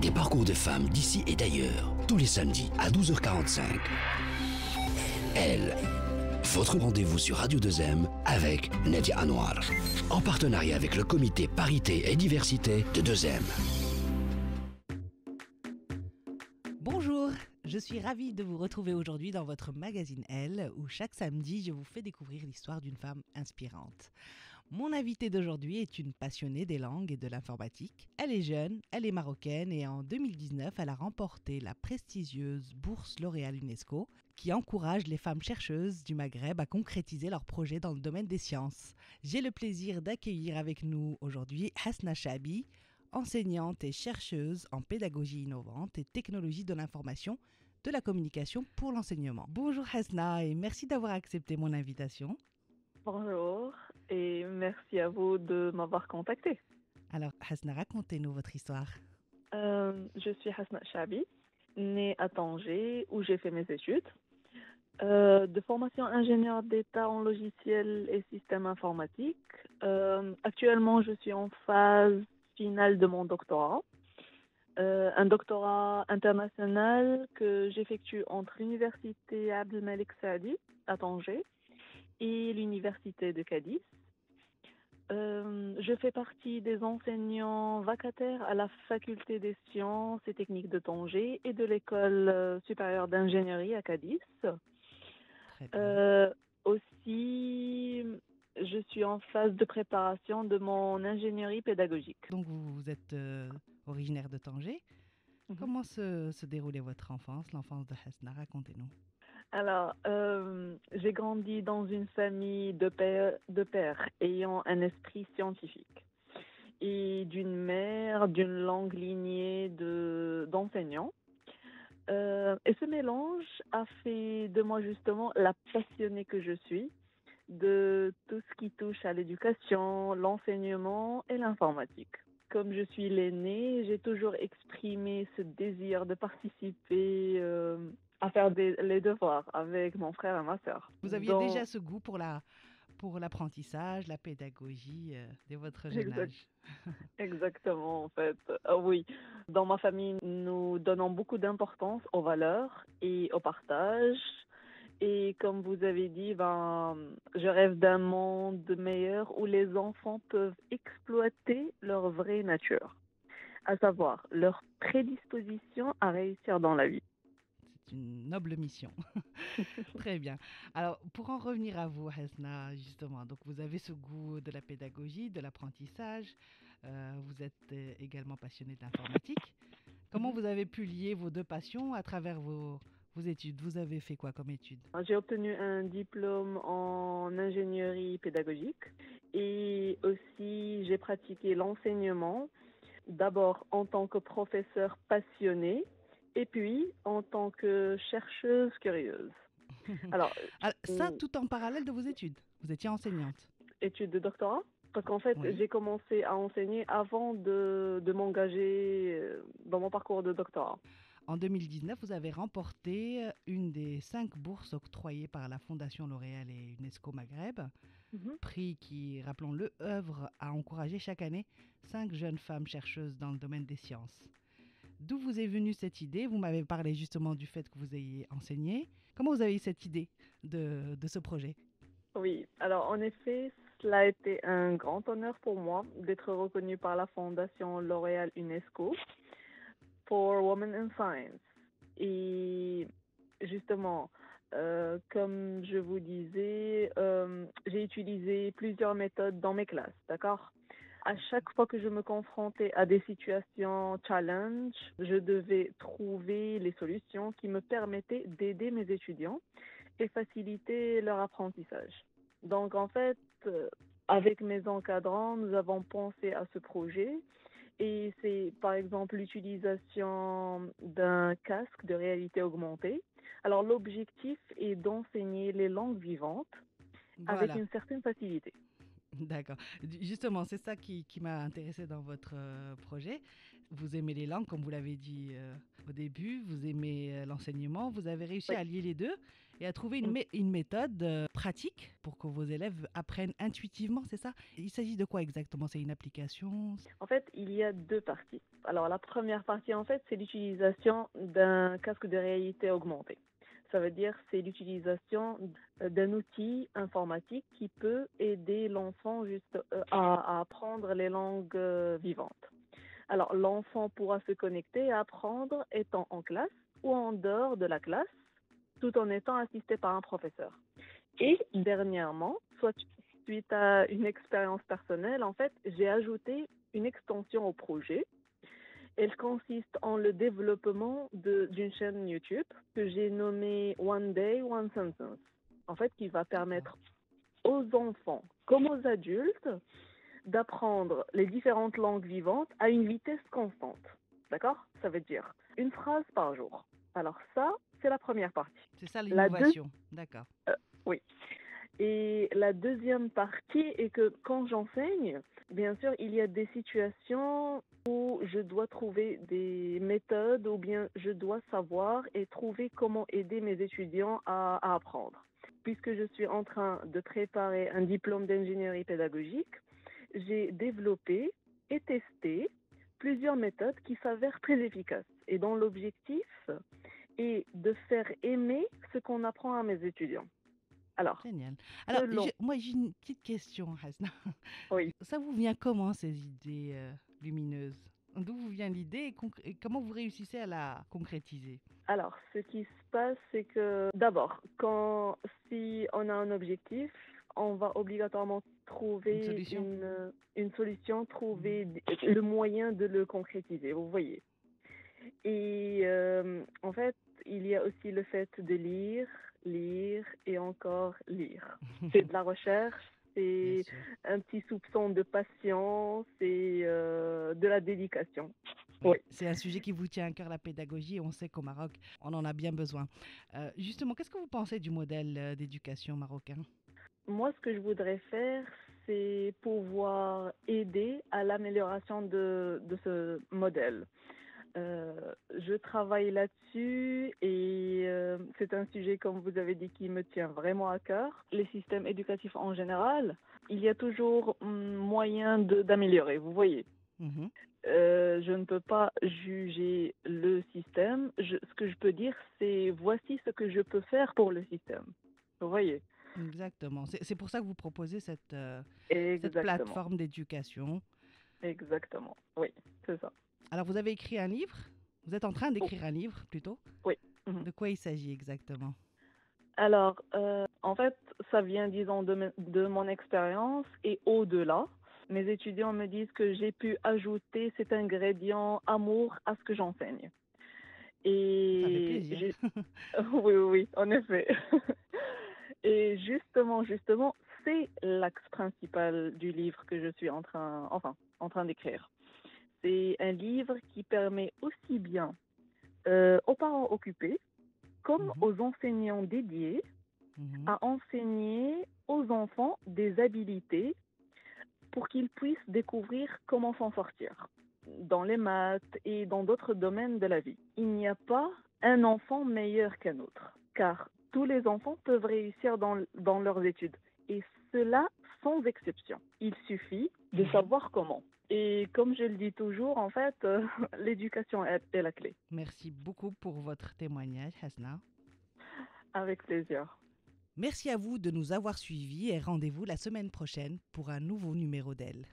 Des parcours de femmes d'ici et d'ailleurs, tous les samedis à 12h45. Elle, votre rendez-vous sur Radio 2M avec Nadia Anwar, en partenariat avec le comité Parité et Diversité de 2M. Bonjour, je suis ravie de vous retrouver aujourd'hui dans votre magazine Elle, où chaque samedi je vous fais découvrir l'histoire d'une femme inspirante. Mon invitée d'aujourd'hui est une passionnée des langues et de l'informatique. Elle est jeune, elle est marocaine et en 2019, elle a remporté la prestigieuse bourse L'Oréal UNESCO qui encourage les femmes chercheuses du Maghreb à concrétiser leurs projets dans le domaine des sciences. J'ai le plaisir d'accueillir avec nous aujourd'hui Hasna Chabi, enseignante et chercheuse en pédagogie innovante et technologie de l'information, de la communication pour l'enseignement. Bonjour Hasna et merci d'avoir accepté mon invitation. Bonjour et merci à vous de m'avoir contacté. Alors Hasna, racontez-nous votre histoire. Je suis Hasna Chabi, née à Tanger où j'ai fait mes études. De formation ingénieur d'État en logiciel et système informatique. Actuellement, je suis en phase finale de mon doctorat. Un doctorat international que j'effectue entre l'université Abdelmalek Saadi à Tanger et l'université de Cadiz. Je fais partie des enseignants vacataires à la faculté des sciences et techniques de Tanger et de l'école supérieure d'ingénierie à Cadiz. Aussi, je suis en phase de préparation de mon ingénierie pédagogique. Donc vous êtes originaire de Tanger. Comment se déroulait votre enfance, l'enfance de Hasna? Racontez-nous. Alors, j'ai grandi dans une famille de pères ayant un esprit scientifique et d'une mère d'une longue lignée d'enseignants. Et ce mélange a fait de moi justement la passionnée que je suis de tout ce qui touche à l'éducation, l'enseignement et l'informatique. Comme je suis l'aînée, j'ai toujours exprimé ce désir de participer à faire les devoirs avec mon frère et ma sœur. Vous aviez déjà ce goût pour l'apprentissage, la pédagogie dès votre jeune âge. Exactement, en fait. Oui, dans ma famille, nous donnons beaucoup d'importance aux valeurs et au partage. Et comme vous avez dit, je rêve d'un monde meilleur où les enfants peuvent exploiter leur vraie nature, à savoir leur prédisposition à réussir dans la vie. C'est une noble mission. Très bien. Alors, pour en revenir à vous, Hasna, justement, donc vous avez ce goût de la pédagogie, de l'apprentissage. Vous êtes également passionné d'informatique. Comment vous avez pu lier vos deux passions à travers vos études? Vous avez fait quoi comme études? J'ai obtenu un diplôme en ingénierie pédagogique et aussi j'ai pratiqué l'enseignement, d'abord en tant que professeur passionné et puis en tant que chercheuse curieuse. Alors, ça tout en parallèle de vos études? Vous étiez enseignante? Études de doctorat? Parce qu'en fait, oui, j'ai commencé à enseigner avant de m'engager dans mon parcours de doctorat. En 2019, vous avez remporté une des 5 bourses octroyées par la Fondation L'Oréal et UNESCO Maghreb, prix qui, rappelons-le, œuvre à encourager chaque année 5 jeunes femmes chercheuses dans le domaine des sciences. D'où vous est venue cette idée? Vous m'avez parlé justement du fait que vous ayez enseigné. Comment vous avez eu cette idée de ce projet? Oui, alors en effet, cela a été un grand honneur pour moi d'être reconnue par la Fondation L'Oréal UNESCO for Women in Science. Et justement, comme je vous disais, j'ai utilisé plusieurs méthodes dans mes classes, d'accord? À chaque fois que je me confrontais à des situations challenge, je devais trouver les solutions qui me permettaient d'aider mes étudiants et faciliter leur apprentissage. Donc en fait, avec mes encadrants, nous avons pensé à ce projet et c'est par exemple l'utilisation d'un casque de réalité augmentée. Alors l'objectif est d'enseigner les langues vivantes avec une certaine facilité. D'accord. Justement, c'est ça qui m'a intéressée dans votre projet. Vous aimez les langues, comme vous l'avez dit au début, vous aimez l'enseignement, vous avez réussi à lier les deux et à trouver une méthode pratique pour que vos élèves apprennent intuitivement, c'est ça? Il s'agit de quoi exactement? C'est une application? En fait, il y a deux parties. Alors, la première partie, en fait, c'est l'utilisation d'un casque de réalité augmentée. Ça veut dire c'est l'utilisation d'un outil informatique qui peut aider l'enfant juste à apprendre les langues vivantes. Alors, l'enfant pourra se connecter et apprendre étant en classe ou en dehors de la classe, tout en étant assisté par un professeur. Et dernièrement, suite à une expérience personnelle, en fait, j'ai ajouté une extension au projet. Elle consiste en le développement d'une chaîne YouTube que j'ai nommée One Day, One Sentence. En fait, qui va permettre aux enfants comme aux adultes d'apprendre les différentes langues vivantes à une vitesse constante. D'accord? Ça veut dire une phrase par jour. Alors ça, c'est la première partie. C'est ça l'innovation, d'accord. Oui. Et la deuxième partie est que quand j'enseigne, bien sûr, il y a des situations où je dois trouver des méthodes ou bien je dois savoir et trouver comment aider mes étudiants à apprendre. Puisque je suis en train de préparer un diplôme d'ingénierie pédagogique, j'ai développé et testé plusieurs méthodes qui s'avèrent très efficaces. Et dont l'objectif est de faire aimer ce qu'on apprend à mes étudiants. Alors, génial. Alors, selon... moi, j'ai une petite question, Hasna. Oui. Ça vous vient comment, ces idées lumineuses? D'où vous vient l'idée et comment vous réussissez à la concrétiser? Alors, ce qui se passe, c'est que d'abord, si on a un objectif, on va obligatoirement trouver une solution, trouver le moyen de le concrétiser, vous voyez. Et en fait, il y a aussi le fait de lire et encore lire. C'est de la recherche, c'est un petit soupçon de patience et de la dédication. Oui. C'est un sujet qui vous tient à cœur, la pédagogie, et on sait qu'au Maroc, on en a bien besoin. Justement, qu'est-ce que vous pensez du modèle d'éducation marocain? Moi, ce que je voudrais faire, c'est pouvoir aider à l'amélioration de ce modèle. Je travaille là-dessus et c'est un sujet, comme vous avez dit, qui me tient vraiment à cœur. Les systèmes éducatifs en général, il y a toujours moyen d'améliorer, vous voyez. Mm-hmm. Je ne peux pas juger le système. Ce que je peux dire, c'est voici ce que je peux faire pour le système. Vous voyez. Exactement. C'est pour ça que vous proposez cette plateforme d'éducation. Exactement. Oui, c'est ça. Alors, vous avez écrit un livre? Vous êtes en train d'écrire un livre, plutôt? Oui. De quoi il s'agit exactement? Alors, en fait, ça vient, disons, de mon expérience et au-delà. Mes étudiants me disent que j'ai pu ajouter cet ingrédient amour à ce que j'enseigne. Et ça fait plaisir. Oui, en effet. Et justement, c'est l'axe principal du livre que je suis en train d'écrire. C'est un livre qui permet aussi bien aux parents occupés comme aux enseignants dédiés à enseigner aux enfants des habilités pour qu'ils puissent découvrir comment s'en sortir dans les maths et dans d'autres domaines de la vie. Il n'y a pas un enfant meilleur qu'un autre, car tous les enfants peuvent réussir dans leurs études, et cela sans exception. Il suffit de savoir comment. Et comme je le dis toujours, en fait, l'éducation est la clé. Merci beaucoup pour votre témoignage, Hasna. Avec plaisir. Merci à vous de nous avoir suivis et rendez-vous la semaine prochaine pour un nouveau numéro d'Elle.